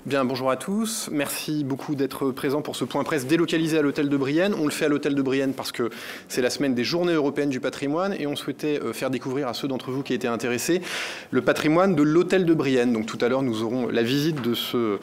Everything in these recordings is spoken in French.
Bien, bonjour à tous. Merci beaucoup d'être présents pour ce point presse délocalisé à l'hôtel de Brienne. On le fait à l'hôtel de Brienne parce que c'est la semaine des Journées européennes du patrimoine et on souhaitait faire découvrir à ceux d'entre vous qui étaient intéressés le patrimoine de l'hôtel de Brienne. Donc tout à l'heure, nous aurons la visite de ce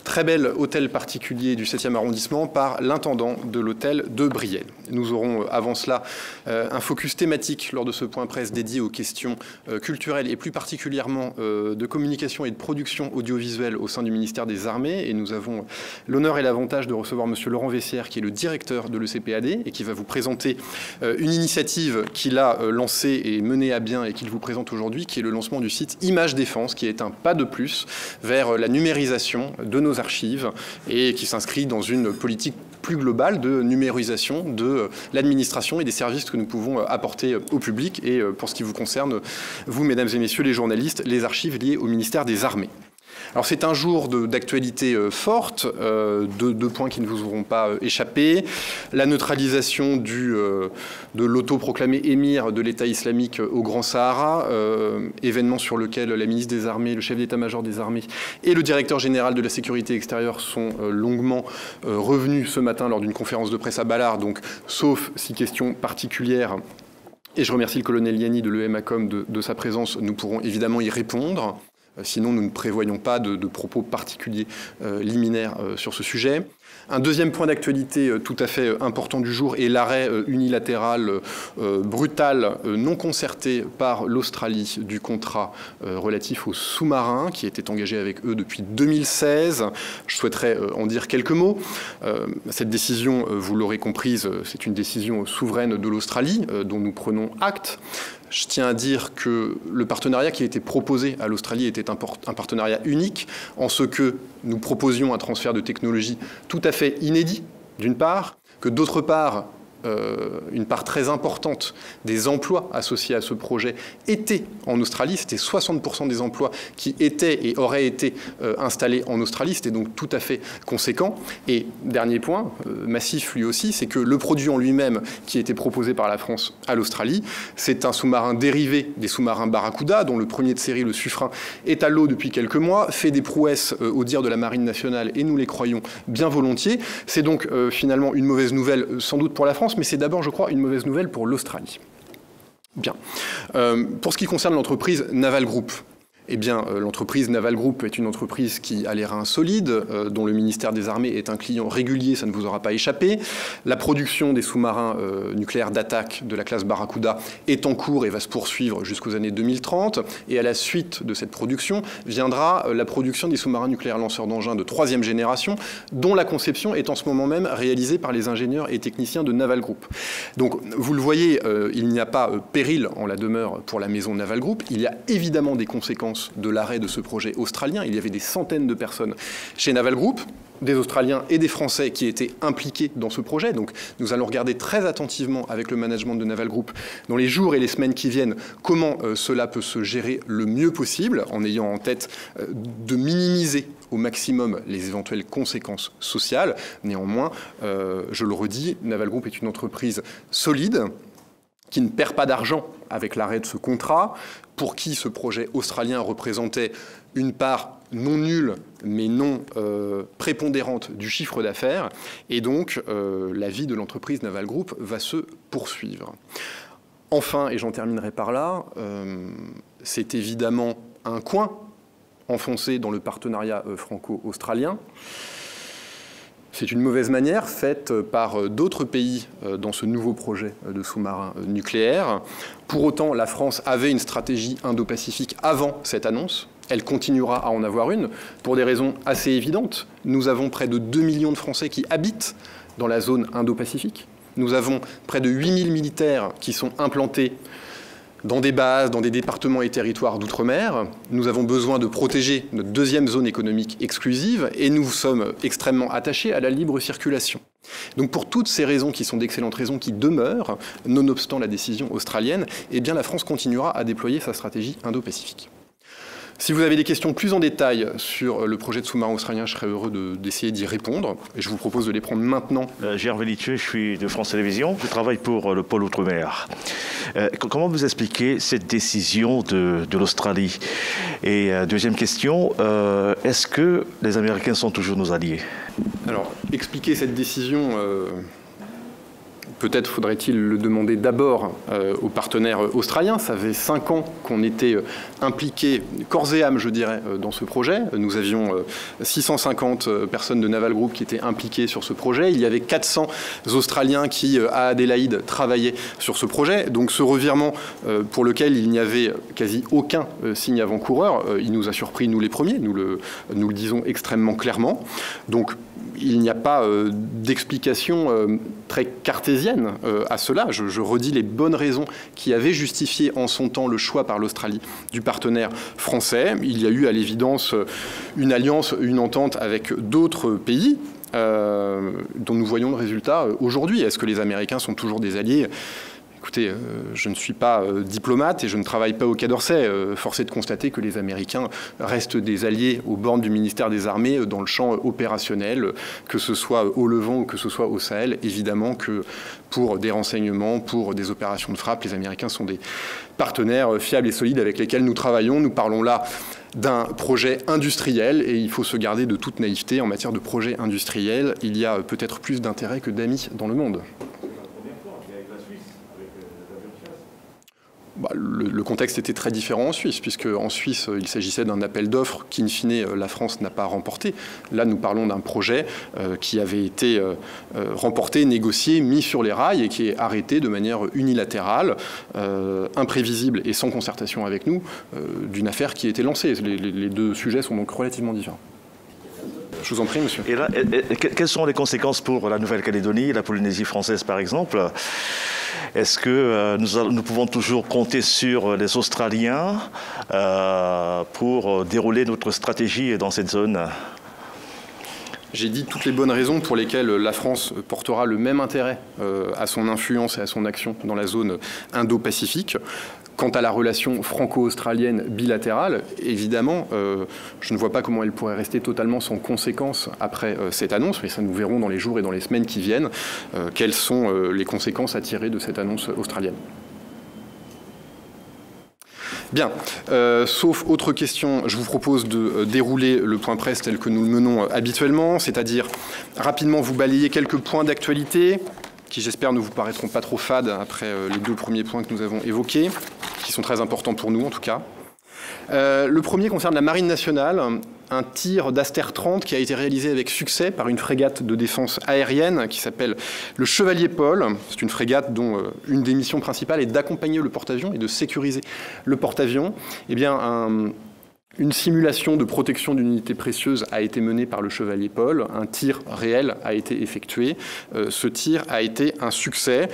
très bel hôtel particulier du 7e arrondissement par l'intendant de l'hôtel de Brienne. Nous aurons avant cela un focus thématique lors de ce point presse dédié aux questions culturelles et plus particulièrement de communication et de production audiovisuelle au sein du ministère des Armées, et nous avons l'honneur et l'avantage de recevoir monsieur Laurent Vessière, qui est le directeur de l'ECPAD et qui va vous présenter une initiative qu'il a lancée et menée à bien et qu'il vous présente aujourd'hui, qui est le lancement du site Images Défense, qui est un pas de plus vers la numérisation de nos archives et qui s'inscrit dans une politique plus globale de numérisation de l'administration et des services que nous pouvons apporter au public, et pour ce qui vous concerne, vous, mesdames et messieurs les journalistes, les archives liées au ministère des Armées. Alors c'est un jour d'actualité forte, deux points qui ne vous auront pas échappé. La neutralisation de l'autoproclamé émir de l'État islamique au Grand Sahara, événement sur lequel la ministre des Armées, le chef d'état-major des armées et le directeur général de la sécurité extérieure sont longuement revenus ce matin lors d'une conférence de presse à Ballard, donc sauf si question particulière. Et je remercie le colonel Liani de l'EMACOM de sa présence, nous pourrons évidemment y répondre. Sinon, nous ne prévoyons pas de propos particuliers liminaires sur ce sujet. Un deuxième point d'actualité tout à fait important du jour est l'arrêt unilatéral, brutal, non concerté par l'Australie du contrat relatif aux sous-marins qui était engagé avec eux depuis 2016. Je souhaiterais en dire quelques mots. Cette décision, vous l'aurez comprise, c'est une décision souveraine de l'Australie dont nous prenons acte. Je tiens à dire que le partenariat qui a été proposé à l'Australie était un partenariat unique en ce que nous proposions un transfert de technologie tout à fait inédit, d'une part, que d'autre part, une part très importante des emplois associés à ce projet étaient en Australie. C'était 60% des emplois qui étaient et auraient été installés en Australie. C'était donc tout à fait conséquent. Et dernier point, massif lui aussi, c'est que le produit en lui-même qui a été proposé par la France à l'Australie, c'est un sous-marin dérivé des sous-marins Barracuda, dont le premier de série, le Suffren, est à l'eau depuis quelques mois, fait des prouesses au dire de la Marine nationale, et nous les croyons bien volontiers. C'est donc finalement une mauvaise nouvelle, sans doute pour la France, mais c'est d'abord, je crois, une mauvaise nouvelle pour l'Australie. Bien. Pour ce qui concerne l'entreprise Naval Group, eh bien, l'entreprise Naval Group est une entreprise qui a les reins solides, dont le ministère des Armées est un client régulier, ça ne vous aura pas échappé. La production des sous-marins nucléaires d'attaque de la classe Barracuda est en cours et va se poursuivre jusqu'aux années 2030. Et à la suite de cette production viendra la production des sous-marins nucléaires lanceurs d'engins de 3e génération, dont la conception est en ce moment même réalisée par les ingénieurs et techniciens de Naval Group. Donc, vous le voyez, il n'y a pas péril en la demeure pour la maison Naval Group. Il y a évidemment des conséquences de l'arrêt de ce projet australien. Il y avait des centaines de personnes chez Naval Group, des Australiens et des Français qui étaient impliqués dans ce projet. Donc nous allons regarder très attentivement avec le management de Naval Group dans les jours et les semaines qui viennent comment cela peut se gérer le mieux possible en ayant en tête de minimiser au maximum les éventuelles conséquences sociales. Néanmoins, je le redis, Naval Group est une entreprise solide qui ne perd pas d'argent avec l'arrêt de ce contrat, pour qui ce projet australien représentait une part non nulle, mais non prépondérante du chiffre d'affaires. Et donc, la vie de l'entreprise Naval Group va se poursuivre. Enfin, et j'en terminerai par là, c'est évidemment un coin enfoncé dans le partenariat franco-australien. C'est une mauvaise manière faite par d'autres pays dans ce nouveau projet de sous-marin nucléaire. Pour autant, la France avait une stratégie indo-pacifique avant cette annonce. Elle continuera à en avoir une pour des raisons assez évidentes. Nous avons près de 2 millions de Français qui habitent dans la zone indo-pacifique. Nous avons près de 8000 militaires qui sont implantés dans des bases, dans des départements et territoires d'outre-mer. Nous avons besoin de protéger notre deuxième zone économique exclusive et nous sommes extrêmement attachés à la libre circulation. Donc pour toutes ces raisons qui sont d'excellentes raisons qui demeurent, nonobstant la décision australienne, eh bien la France continuera à déployer sa stratégie indo-pacifique. Si vous avez des questions plus en détail sur le projet de sous-marin australien, je serais heureux d'essayer d'y répondre. Et je vous propose de les prendre maintenant. Gervais Lithieu, je suis de France Télévisions. Je travaille pour le pôle Outre-mer. Comment vous expliquez cette décision de l'Australie? Et deuxième question, est-ce que les Américains sont toujours nos alliés? Alors, expliquer cette décision... Peut-être faudrait-il le demander d'abord aux partenaires australiens. Ça fait 5 ans qu'on était impliqués, corps et âme, je dirais, dans ce projet. Nous avions 650 personnes de Naval Group qui étaient impliquées sur ce projet. Il y avait 400 Australiens qui, à Adélaïde, travaillaient sur ce projet. Donc ce revirement pour lequel il n'y avait quasi aucun signe avant-coureur, il nous a surpris, nous les premiers. Nous le disons extrêmement clairement. Donc il n'y a pas d'explication très cartésienne à cela. Je redis les bonnes raisons qui avaient justifié en son temps le choix par l'Australie du partenaire français. Il y a eu à l'évidence une alliance, une entente avec d'autres pays dont nous voyons le résultat aujourd'hui. Est-ce que les Américains sont toujours des alliés ? Écoutez, je ne suis pas diplomate et je ne travaille pas au Quai d'Orsay. Force est de constater que les Américains restent des alliés aux bornes du ministère des Armées dans le champ opérationnel, que ce soit au Levant ou que ce soit au Sahel. Évidemment que pour des renseignements, pour des opérations de frappe, les Américains sont des partenaires fiables et solides avec lesquels nous travaillons. Nous parlons là d'un projet industriel et il faut se garder de toute naïveté en matière de projet industriel. Il y a peut-être plus d'intérêt que d'amis dans le monde. Le contexte était très différent en Suisse, puisque en Suisse, il s'agissait d'un appel d'offres qui, in fine, la France n'a pas remporté. Là, nous parlons d'un projet qui avait été remporté, négocié, mis sur les rails et qui est arrêté de manière unilatérale, imprévisible et sans concertation avec nous, d'une affaire qui a été lancée. Les deux sujets sont donc relativement différents. Je vous en prie, monsieur. Et là, quelles sont les conséquences pour la Nouvelle-Calédonie, la Polynésie française, par exemple ? Est-ce que nous pouvons toujours compter sur les Australiens pour dérouler notre stratégie dans cette zone ? J'ai dit toutes les bonnes raisons pour lesquelles la France portera le même intérêt à son influence et à son action dans la zone Indo-Pacifique. Quant à la relation franco-australienne bilatérale, évidemment, je ne vois pas comment elle pourrait rester totalement sans conséquence après cette annonce, mais ça nous verrons dans les jours et dans les semaines qui viennent quelles sont les conséquences à tirer de cette annonce australienne. Bien, sauf autre question, je vous propose de dérouler le point presse tel que nous le menons habituellement, c'est-à-dire rapidement vous balayer quelques points d'actualité qui, j'espère, ne vous paraîtront pas trop fades après les 2 premiers points que nous avons évoqués, qui sont très importants pour nous en tout cas. Le premier concerne la Marine nationale, un tir d'Aster 30 qui a été réalisé avec succès par une frégate de défense aérienne qui s'appelle le Chevalier Paul. C'est une frégate dont une des missions principales est d'accompagner le porte-avions et de sécuriser le porte-avions. Eh bien, une simulation de protection d'une unité précieuse a été menée par le Chevalier Paul. Un tir réel a été effectué. Ce tir a été un succès.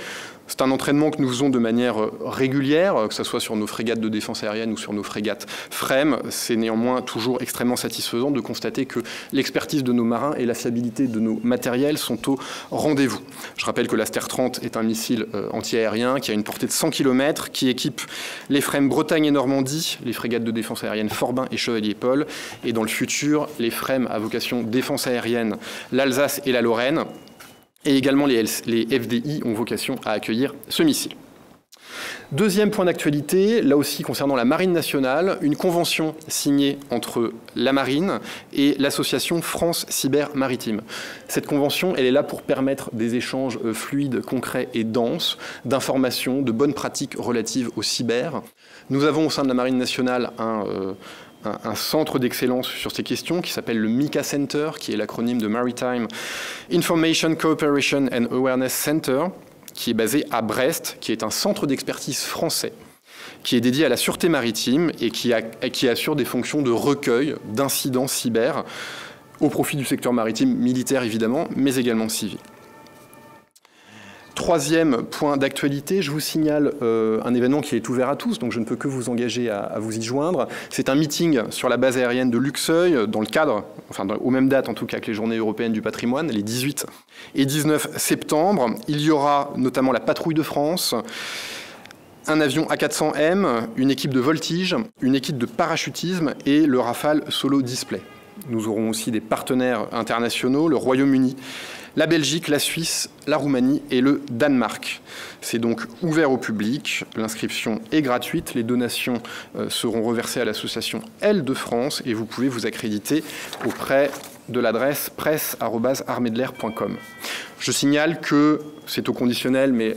C'est un entraînement que nous faisons de manière régulière, que ce soit sur nos frégates de défense aérienne ou sur nos frégates FREMM. C'est néanmoins toujours extrêmement satisfaisant de constater que l'expertise de nos marins et la fiabilité de nos matériels sont au rendez-vous. Je rappelle que l'Aster 30 est un missile anti-aérien qui a une portée de 100 km, qui équipe les FREMM Bretagne et Normandie, les frégates de défense aérienne Forbin et Chevalier Paul, et dans le futur, les FREMM à vocation défense aérienne, l'Alsace et la Lorraine. Et également les FDI ont vocation à accueillir ce missile. Deuxième point d'actualité, là aussi concernant la Marine nationale, une convention signée entre la Marine et l'association France Cyber Maritime. Cette convention, elle est là pour permettre des échanges fluides, concrets et denses d'informations, de bonnes pratiques relatives au cyber. Nous avons au sein de la Marine nationale un centre d'excellence sur ces questions qui s'appelle le MICA Center, qui est l'acronyme de Maritime Information Cooperation and Awareness Center, qui est basé à Brest, qui est un centre d'expertise français, qui est dédié à la sûreté maritime et qui assure des fonctions de recueil d'incidents cyber au profit du secteur maritime militaire évidemment, mais également civil. Troisième point d'actualité, je vous signale un événement qui est ouvert à tous, donc je ne peux que vous engager à vous y joindre. C'est un meeting sur la base aérienne de Luxeuil, dans le cadre, enfin aux mêmes dates en tout cas que les Journées européennes du patrimoine, les 18 et 19 septembre. Il y aura notamment la Patrouille de France, un avion A400M, une équipe de voltige, une équipe de parachutisme et le Rafale Solo Display. Nous aurons aussi des partenaires internationaux, le Royaume-Uni, la Belgique, la Suisse, la Roumanie et le Danemark. C'est donc ouvert au public, l'inscription est gratuite, les donations seront reversées à l'association Aile de France et vous pouvez vous accréditer auprès de l'adresse presse@armeedelair.com. Je signale que c'est au conditionnel, mais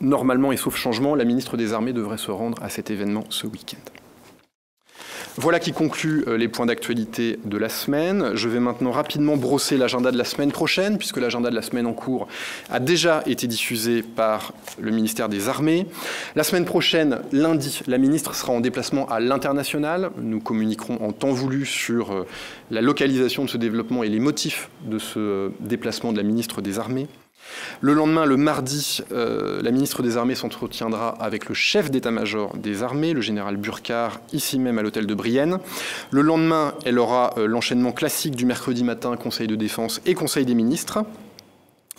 normalement et sauf changement, la ministre des Armées devrait se rendre à cet événement ce week-end. Voilà qui conclut les points d'actualité de la semaine. Je vais maintenant rapidement brosser l'agenda de la semaine prochaine, puisque l'agenda de la semaine en cours a déjà été diffusé par le ministère des Armées. La semaine prochaine, lundi, la ministre sera en déplacement à l'international. Nous communiquerons en temps voulu sur la localisation de ce développement et les motifs de ce déplacement de la ministre des Armées. Le lendemain, le mardi, la ministre des Armées s'entretiendra avec le chef d'état-major des armées, le général Burkhardt, ici même à l'hôtel de Brienne. Le lendemain, elle aura l'enchaînement classique du mercredi matin, Conseil de défense et Conseil des ministres.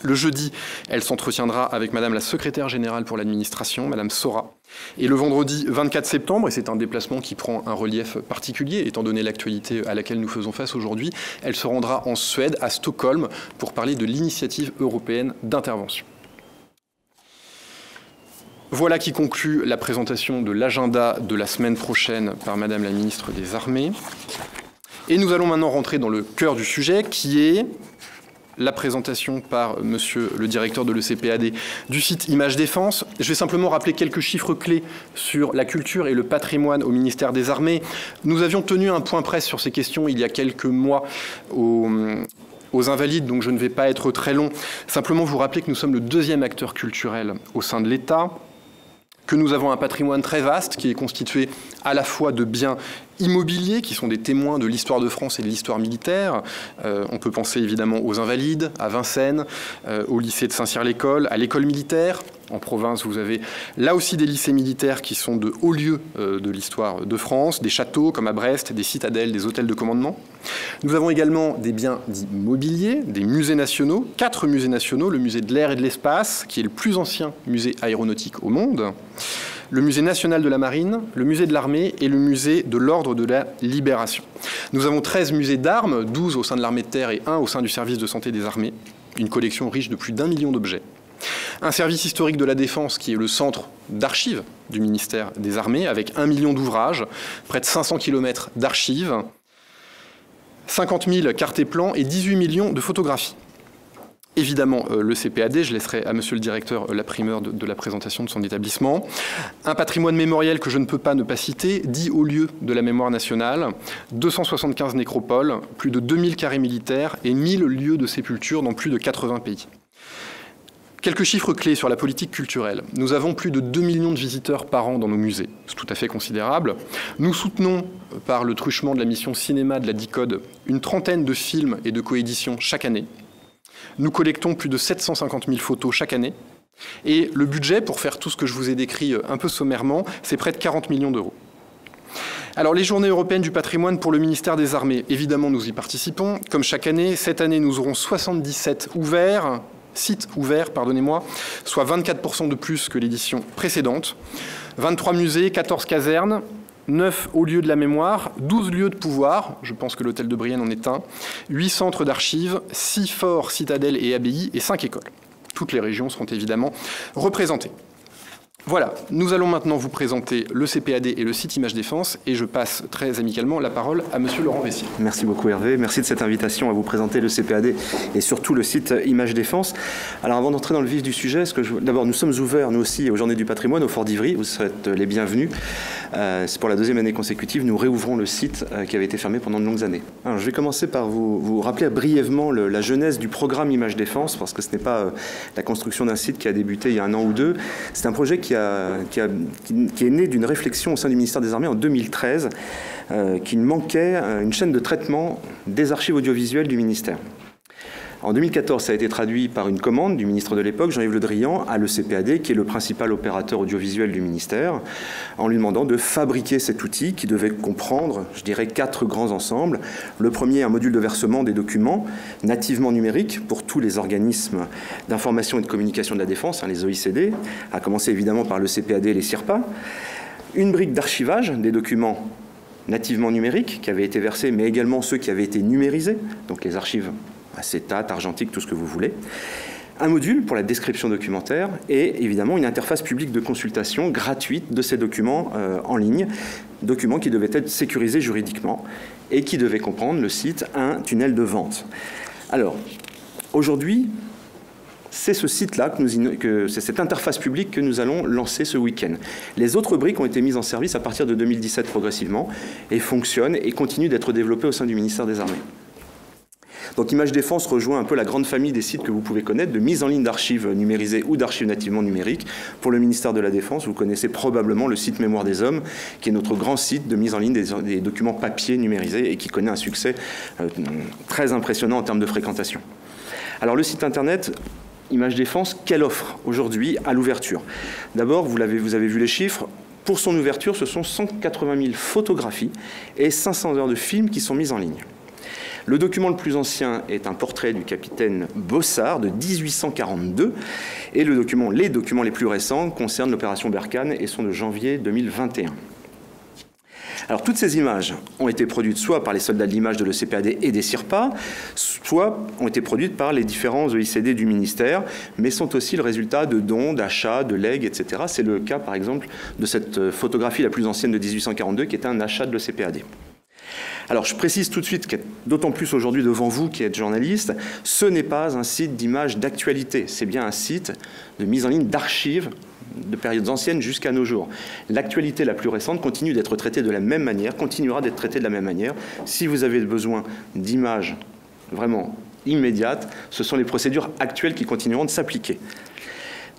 Le jeudi, elle s'entretiendra avec Madame la secrétaire générale pour l'administration, Madame Sora. Et le vendredi 24 septembre, et c'est un déplacement qui prend un relief particulier, étant donné l'actualité à laquelle nous faisons face aujourd'hui, elle se rendra en Suède, à Stockholm, pour parler de l'initiative européenne d'intervention. Voilà qui conclut la présentation de l'agenda de la semaine prochaine par Madame la ministre des Armées. Et nous allons maintenant rentrer dans le cœur du sujet, qui est la présentation par monsieur le directeur de l'ECPAD du site Images Défense. Je vais simplement rappeler quelques chiffres clés sur la culture et le patrimoine au ministère des Armées. Nous avions tenu un point presse sur ces questions il y a quelques mois aux Invalides, donc je ne vais pas être très long. Simplement vous rappeler que nous sommes le deuxième acteur culturel au sein de l'État, que nous avons un patrimoine très vaste qui est constitué à la fois de biens immobiliers qui sont des témoins de l'histoire de France et de l'histoire militaire. On peut penser évidemment aux Invalides, à Vincennes, au lycée de Saint-Cyr-l'École, à l'école militaire. En province, vous avez là aussi des lycées militaires qui sont de hauts lieux de l'histoire de France, des châteaux comme à Brest, des citadelles, des hôtels de commandement. Nous avons également des biens dits mobiliers, des musées nationaux, 4 musées nationaux, le musée de l'air et de l'espace, qui est le plus ancien musée aéronautique au monde, le musée national de la marine, le musée de l'armée et le musée de l'ordre de la libération. Nous avons 13 musées d'armes, 12 au sein de l'armée de terre et 1 au sein du service de santé des armées, une collection riche de plus d'1 million d'objets. Un service historique de la défense qui est le centre d'archives du ministère des Armées avec 1 million d'ouvrages, près de 500 km d'archives, 50 000 cartes et plans et 18 millions de photographies. Évidemment, le CPAD, je laisserai à monsieur le directeur la primeur de la présentation de son établissement. Un patrimoine mémoriel que je ne peux pas ne pas citer, 10 hauts lieux de la mémoire nationale, 275 nécropoles, plus de 2000 carrés militaires et 1000 lieux de sépulture dans plus de 80 pays. Quelques chiffres clés sur la politique culturelle. Nous avons plus de 2 millions de visiteurs par an dans nos musées. C'est tout à fait considérable. Nous soutenons, par le truchement de la mission cinéma de la DICODE, une trentaine de films et de coéditions chaque année. Nous collectons plus de 750 000 photos chaque année. Et le budget, pour faire tout ce que je vous ai décrit un peu sommairement, c'est près de 40 millions d'euros. Alors, les Journées européennes du patrimoine pour le ministère des Armées, évidemment, nous y participons. Comme chaque année, cette année, nous aurons 77 sites ouverts, soit 24% de plus que l'édition précédente. 23 musées, 14 casernes, 9 hauts lieux de la mémoire, 12 lieux de pouvoir, je pense que l'hôtel de Brienne en est un, 8 centres d'archives, 6 forts, citadelles et abbayes et 5 écoles. Toutes les régions seront évidemment représentées. Voilà, nous allons maintenant vous présenter le CPAD et le site Images Défense et je passe très amicalement la parole à monsieur Laurent Vessier. Merci beaucoup Hervé, merci de cette invitation à vous présenter le CPAD et surtout le site Images Défense. Alors avant d'entrer dans le vif du sujet, d'abord nous sommes ouverts nous aussi aux Journées du patrimoine au Fort d'Ivry, vous êtes les bienvenus. C'est pour la 2e année consécutive, nous réouvrons le site qui avait été fermé pendant de longues années. Alors, je vais commencer par vous rappeler brièvement la genèse du programme Images Défense parce que ce n'est pas la construction d'un site qui a débuté il y a 1 an ou 2, c'est un projet qui est né d'une réflexion au sein du ministère des Armées en 2013, qu'il manquait une chaîne de traitement des archives audiovisuelles du ministère. En 2014, ça a été traduit par une commande du ministre de l'époque, Jean-Yves Le Drian, à l'ECPAD, qui est le principal opérateur audiovisuel du ministère, en lui demandant de fabriquer cet outil qui devait comprendre, je dirais, 4 grands ensembles. Le premier, un module de versement des documents nativement numériques pour tous les organismes d'information et de communication de la défense, les OECD, à commencer évidemment par l'ECPAD et les CIRPA. Une brique d'archivage des documents nativement numériques qui avaient été versés, mais également ceux qui avaient été numérisés, donc les archives acétate, argentique, tout ce que vous voulez. Un module pour la description documentaire et évidemment une interface publique de consultation gratuite de ces documents en ligne, documents qui devaient être sécurisés juridiquement et qui devaient comprendre le site un tunnel de vente. Alors, aujourd'hui, c'est ce site-là, c'est cette interface publique que nous allons lancer ce week-end. Les autres briques ont été mises en service à partir de 2017 progressivement et fonctionnent et continuent d'être développées au sein du ministère des Armées. Donc Image Défense rejoint un peu la grande famille des sites que vous pouvez connaître, de mise en ligne d'archives numérisées ou d'archives nativement numériques. Pour le ministère de la Défense, vous connaissez probablement le site Mémoire des Hommes, qui est notre grand site de mise en ligne des documents papier numérisés et qui connaît un succès très impressionnant en termes de fréquentation. Alors le site internet Image Défense, quelle offre aujourd'hui à l'ouverture? D'abord, vous avez vu les chiffres. Pour son ouverture, ce sont 180 000 photographies et 500 heures de films qui sont mises en ligne. Le document le plus ancien est un portrait du capitaine Bossard de 1842 et les documents les plus récents concernent l'opération Berkane et sont de janvier 2021. Alors toutes ces images ont été produites soit par les soldats de l'image de l'ECPAD et des CIRPA, soit ont été produites par les différents EICD du ministère, mais sont aussi le résultat de dons, d'achats, de legs, etc. C'est le cas par exemple de cette photographie la plus ancienne de 1842 qui est un achat de l'ECPAD. Alors je précise tout de suite, d'autant plus aujourd'hui devant vous qui êtes journaliste, ce n'est pas un site d'images d'actualité, c'est bien un site de mise en ligne d'archives de périodes anciennes jusqu'à nos jours. L'actualité la plus récente continue d'être traitée de la même manière, continuera d'être traitée de la même manière. Si vous avez besoin d'images vraiment immédiates, ce sont les procédures actuelles qui continueront de s'appliquer.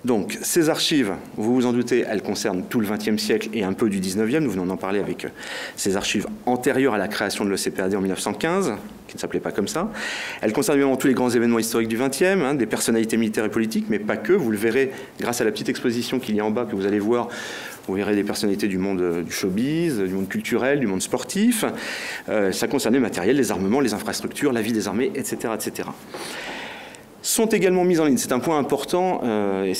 Donc, ces archives, vous vous en doutez, elles concernent tout le XXe siècle et un peu du XIXe. Nous venons d'en parler avec ces archives antérieures à la création de l'ECPAD en 1915, qui ne s'appelait pas comme ça. Elles concernent évidemment tous les grands événements historiques du XXe, des personnalités militaires et politiques, mais pas que. Vous le verrez grâce à la petite exposition qu'il y a en bas que vous allez voir. Vous verrez des personnalités du monde du showbiz, du monde culturel, du monde sportif. Ça concerne le matériel, les armements, les infrastructures, la vie des armées, etc., etc. Sont également mises en ligne, c'est un point important, et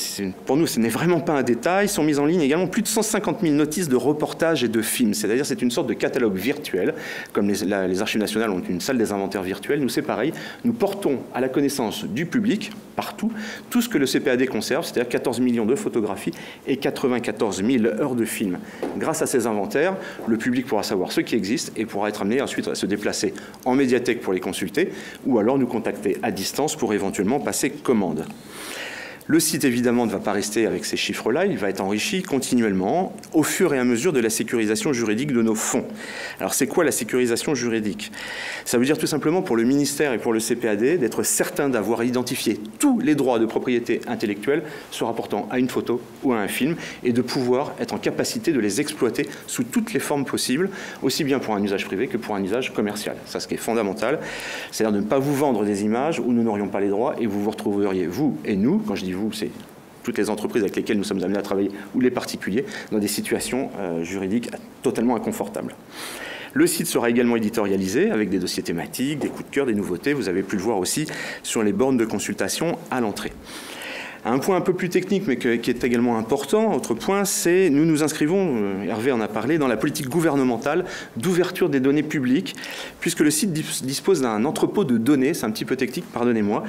pour nous ce n'est vraiment pas un détail, sont mises en ligne également plus de 150 000 notices de reportages et de films, c'est-à-dire c'est une sorte de catalogue virtuel, comme les archives nationales ont une salle des inventaires virtuelle, nous c'est pareil, nous portons à la connaissance du public, partout, tout ce que le CPAD conserve, c'est-à-dire 14 millions de photographies et 94 000 heures de films. Grâce à ces inventaires, le public pourra savoir ce qui existe et pourra être amené ensuite à se déplacer en médiathèque pour les consulter, ou alors nous contacter à distance pour éventuellement passer commande. Le site, évidemment, ne va pas rester avec ces chiffres-là, il va être enrichi continuellement au fur et à mesure de la sécurisation juridique de nos fonds. Alors, c'est quoi la sécurisation juridique? Ça veut dire tout simplement pour le ministère et pour le CPAD d'être certain d'avoir identifié tous les droits de propriété intellectuelle se rapportant à une photo ou à un film et de pouvoir être en capacité de les exploiter sous toutes les formes possibles, aussi bien pour un usage privé que pour un usage commercial. Ça, ce qui est fondamental, c'est-à-dire de ne pas vous vendre des images où nous n'aurions pas les droits et vous vous retrouveriez, vous et nous, quand je dis vous, c'est toutes les entreprises avec lesquelles nous sommes amenés à travailler ou les particuliers, dans des situations juridiques totalement inconfortables. Le site sera également éditorialisé avec des dossiers thématiques, des coups de cœur, des nouveautés. Vous avez pu le voir aussi sur les bornes de consultation à l'entrée. Un point un peu plus technique, mais qui est également important, autre point, c'est nous nous inscrivons, Hervé en a parlé, dans la politique gouvernementale d'ouverture des données publiques, puisque le site dispose d'un entrepôt de données, c'est un petit peu technique, pardonnez-moi.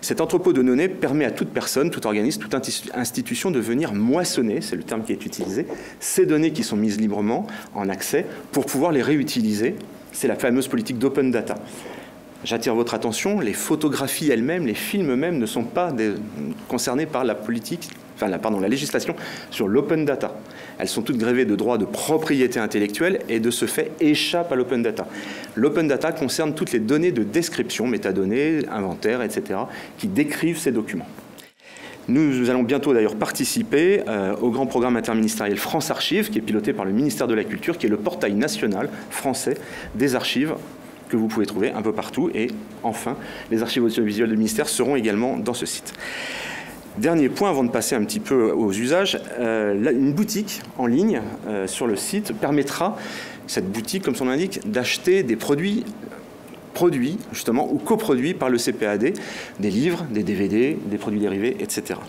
Cet entrepôt de données permet à toute personne, tout organisme, toute institution de venir moissonner, c'est le terme qui est utilisé, ces données qui sont mises librement en accès pour pouvoir les réutiliser. C'est la fameuse politique d'open data. J'attire votre attention, les photographies elles-mêmes, les films eux-mêmes ne sont pas concernés par la politique, la législation sur l'open data. Elles sont toutes grévées de droits de propriété intellectuelle et de ce fait échappent à l'open data. L'open data concerne toutes les données de description, métadonnées, inventaires, etc., qui décrivent ces documents. Nous allons bientôt d'ailleurs participer au grand programme interministériel France Archives, qui est piloté par le ministère de la Culture, qui est le portail national français des archives que vous pouvez trouver un peu partout. Et enfin, les archives audiovisuelles du ministère seront également dans ce site. Dernier point avant de passer un petit peu aux usages, une boutique en ligne sur le site permettra, cette boutique comme son nom l'indique, d'acheter des produits justement ou coproduits par le CPAD, des livres, des DVD, des produits dérivés, etc.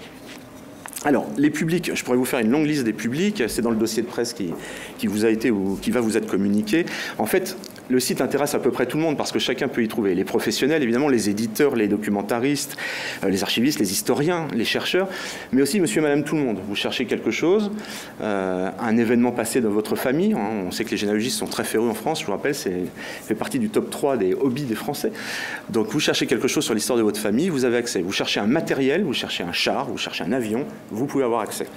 Alors, les publics, je pourrais vous faire une longue liste des publics, c'est dans le dossier de presse qui vous a été ou qui va vous être communiqué. En fait, le site intéresse à peu près tout le monde parce que chacun peut y trouver les professionnels, évidemment, les éditeurs, les documentaristes, les archivistes, les historiens, les chercheurs, mais aussi monsieur et madame tout le monde. Vous cherchez quelque chose, un événement passé dans votre famille. On sait que les généalogistes sont très férus en France, je vous rappelle, ça fait partie du top 3 des hobbies des Français. Donc vous cherchez quelque chose sur l'histoire de votre famille, vous avez accès. Vous cherchez un matériel, vous cherchez un char, vous cherchez un avion, vous pouvez avoir accès.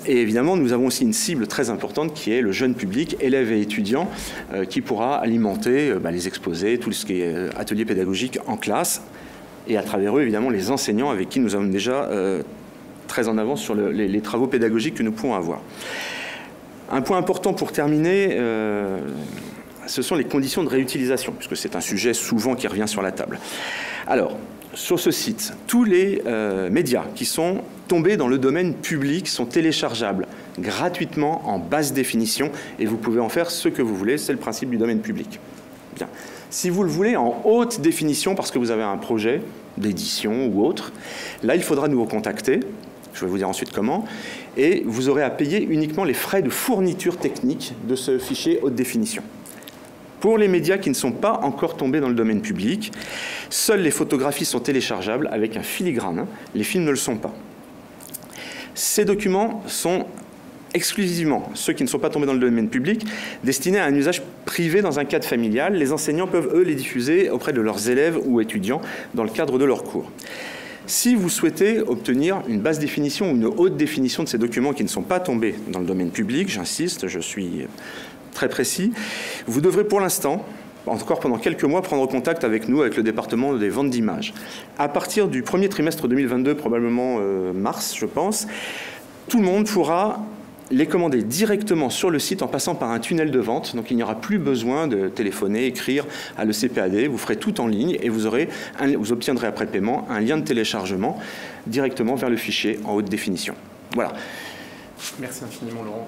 Et évidemment, nous avons aussi une cible très importante qui est le jeune public, élèves et étudiants, qui pourra alimenter les exposés, tout ce qui est atelier pédagogique en classe, et à travers eux, évidemment, les enseignants avec qui nous sommes déjà très en avance sur les travaux pédagogiques que nous pouvons avoir. Un point important pour terminer, ce sont les conditions de réutilisation, puisque c'est un sujet souvent qui revient sur la table. Alors, sur ce site, tous les médias qui sont tombés dans le domaine public sont téléchargeables gratuitement en basse définition et vous pouvez en faire ce que vous voulez, c'est le principe du domaine public. Bien. Si vous le voulez en haute définition parce que vous avez un projet d'édition ou autre, là il faudra nous recontacter, je vais vous dire ensuite comment, et vous aurez à payer uniquement les frais de fourniture technique de ce fichier haute définition. Pour les médias qui ne sont pas encore tombés dans le domaine public, seules les photographies sont téléchargeables avec un filigrane. Les films ne le sont pas. Ces documents sont exclusivement, ceux qui ne sont pas tombés dans le domaine public, destinés à un usage privé dans un cadre familial. Les enseignants peuvent, eux, les diffuser auprès de leurs élèves ou étudiants dans le cadre de leurs cours. Si vous souhaitez obtenir une basse définition ou une haute définition de ces documents qui ne sont pas tombés dans le domaine public, j'insiste, je suis très précis, vous devrez pour l'instant, encore pendant quelques mois, prendre contact avec nous, avec le département des ventes d'images. À partir du premier trimestre 2022, probablement mars, je pense, tout le monde pourra les commander directement sur le site en passant par un tunnel de vente. Donc il n'y aura plus besoin de téléphoner, écrire à le CPAD. Vous ferez tout en ligne et vous obtiendrez après paiement un lien de téléchargement directement vers le fichier en haute définition. Voilà. Merci infiniment, Laurent.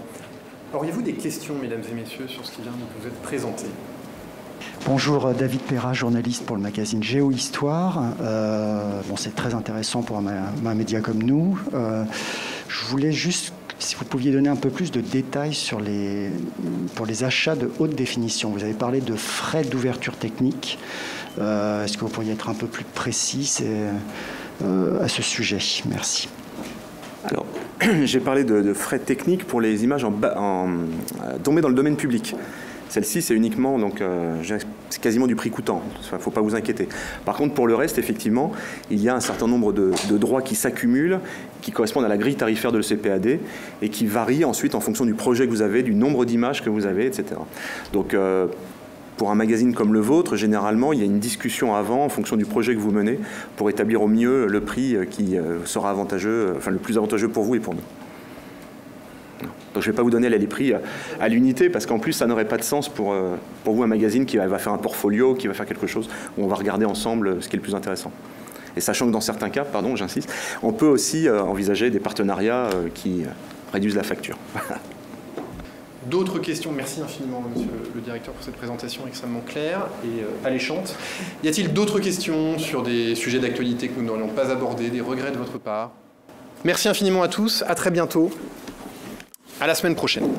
Auriez-vous des questions, mesdames et messieurs, sur ce qui vient de vous être présenté ? Bonjour, David Perra, journaliste pour le magazine Géohistoire. C'est très intéressant pour un média comme nous. Je voulais juste, si vous pouviez donner un peu plus de détails pour les achats de haute définition. Vous avez parlé de frais d'ouverture technique. Est-ce que vous pourriez être un peu plus précis à ce sujet ? Merci. Alors, j'ai parlé de frais techniques pour les images tombées dans le domaine public. Celle-ci, c'est uniquement, c'est quasiment du prix coûtant. Il ne faut pas vous inquiéter. Par contre, pour le reste, effectivement, il y a un certain nombre de droits qui s'accumulent, qui correspondent à la grille tarifaire de l'ECPAD et qui varient ensuite en fonction du projet que vous avez, du nombre d'images que vous avez, etc. Donc, pour un magazine comme le vôtre, généralement, il y a une discussion avant, en fonction du projet que vous menez, pour établir au mieux le prix qui sera avantageux, le plus avantageux pour vous et pour nous. Donc je ne vais pas vous donner les prix à l'unité, parce qu'en plus, ça n'aurait pas de sens pour vous, un magazine qui va faire un portfolio, qui va faire quelque chose où on va regarder ensemble ce qui est le plus intéressant. Et sachant que dans certains cas, pardon, j'insiste, on peut aussi envisager des partenariats qui réduisent la facture. D'autres questions? Merci infiniment, monsieur le directeur, pour cette présentation extrêmement claire et alléchante. Y a-t-il d'autres questions sur des sujets d'actualité que nous n'aurions pas abordés, des regrets de votre part? Merci infiniment à tous, à très bientôt, à la semaine prochaine.